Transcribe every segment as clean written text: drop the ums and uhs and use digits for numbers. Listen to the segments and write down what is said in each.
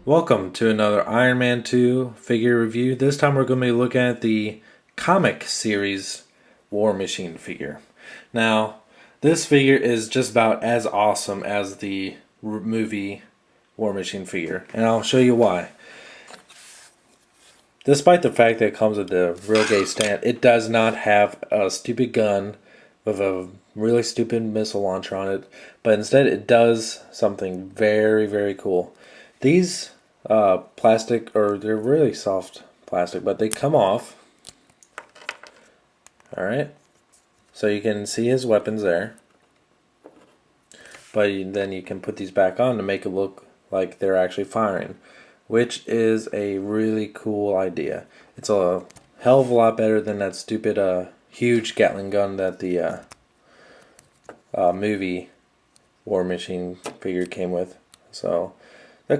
Welcome to another Iron Man 2 figure review. This time we're going to be looking at the comic series War Machine figure. Now, this figure is just about as awesome as the movie War Machine figure, and I'll show you why. Despite the fact that it comes with the real gay stand, it does not have a stupid gun with a really stupid missile launcher on it, but instead it does something very, very cool. These plastic, or they're really soft plastic, but they come off. Alright, so you can see his weapons there, but then you can put these back on to make it look like they're actually firing, which is a really cool idea. It's a hell of a lot better than that stupid huge Gatling gun that the movie War Machine figure came with. So the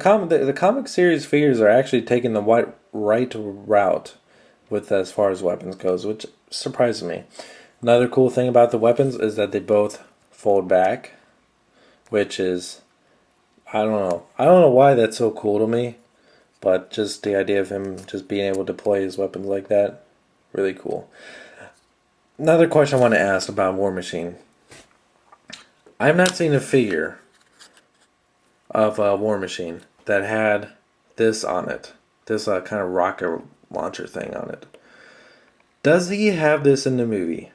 comic series figures are actually taking the right route with as far as weapons goes, which surprises me. Another cool thing about the weapons is that they both fold back, which is, I don't know. I don't know why that's so cool to me, but just the idea of him just being able to deploy his weapons like that, really cool. Another question I want to ask about War Machine. I've not seen a figure of a War Machine that had this on it. This kind of rocket launcher thing on it. Does he have this in the movie?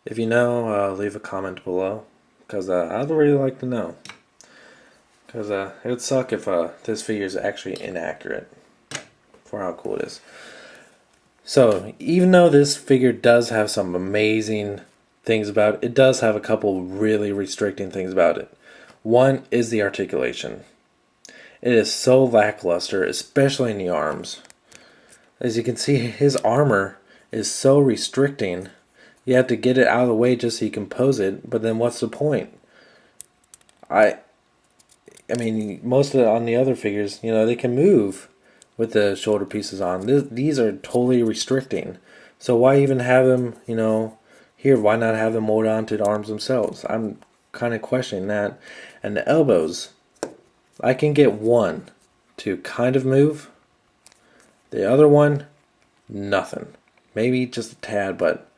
If you know, leave a comment below, because I'd really like to know. Because it would suck if this figure is actually inaccurate for how cool it is. So, even though this figure does have some amazing things about it, it does have a couple really restricting things about it. One is the articulation. It is so lackluster, especially in the arms. As you can see, his armor is so restricting. You have to get it out of the way just so you can pose it, but then what's the point? I mean, most of on the other figures, they can move with the shoulder pieces on. These are totally restricting. So why even have them, here? Why not have them mold onto the arms themselves? I'm kind of questioning that. And the elbows, I can get one to kind of move. The other one, nothing. Maybe just a tad, but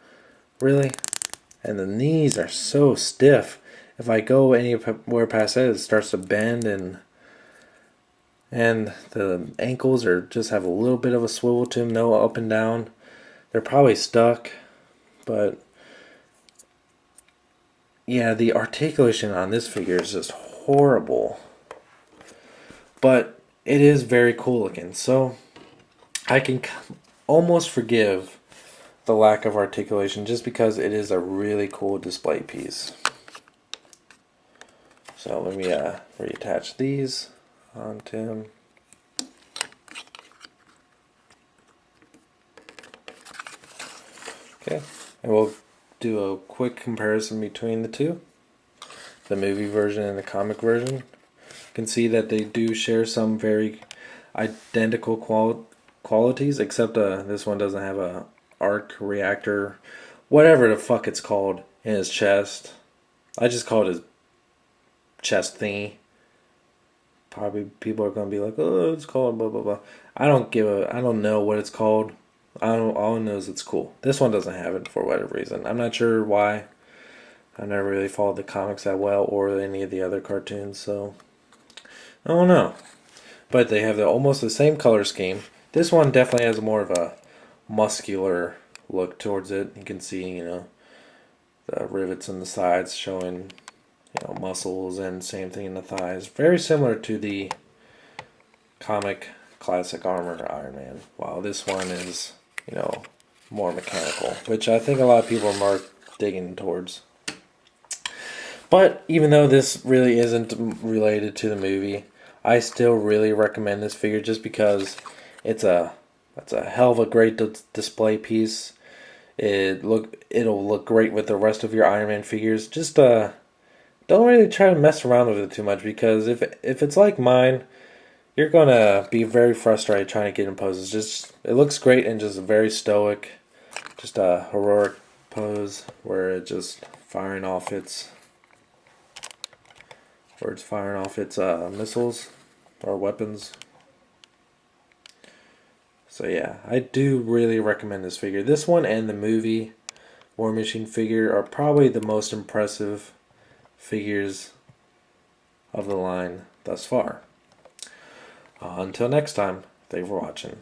really? And the knees are so stiff. If I go anywhere past that, it starts to bend, and the ankles are just have a little bit of a swivel to them, no up and down. They're probably stuck, but yeah, the articulation on this figure is just horrible. But it is very cool looking, so I can almost forgive the lack of articulation just because it is a really cool display piece. So let me reattach these onto him. Okay, and we'll do a quick comparison between the two, the movie version and the comic version. You can see that they do share some very identical qualities, except this one doesn't have a arc reactor, whatever the fuck it's called, in his chest. I just call it his chest thingy. Probably people are gonna be like, oh, it's called blah blah blah. I don't know what it's called. All I know is it's cool. This one doesn't have it for whatever reason. I'm not sure why. I never really followed the comics that well or any of the other cartoons, so I don't know. But they have almost the same color scheme. This one definitely has more of a muscular look towards it. You can see, the rivets in the sides showing, muscles, and same thing in the thighs. Very similar to the comic classic armor Iron Man. While this one is, more mechanical, which I think a lot of people are more digging towards. But even though this really isn't related to the movie, I still really recommend this figure just because it's a hell of a great display piece. It'll look great with the rest of your Iron Man figures. Just don't really try to mess around with it too much, because if it's like mine, you're gonna be very frustrated trying to get in poses. It looks great and just very stoic, just a heroic pose where it's just firing off its missiles. or weapons. So yeah, I do really recommend this figure. This one and the movie War Machine figure are probably the most impressive figures of the line thus far. Until next time, thank you for watching.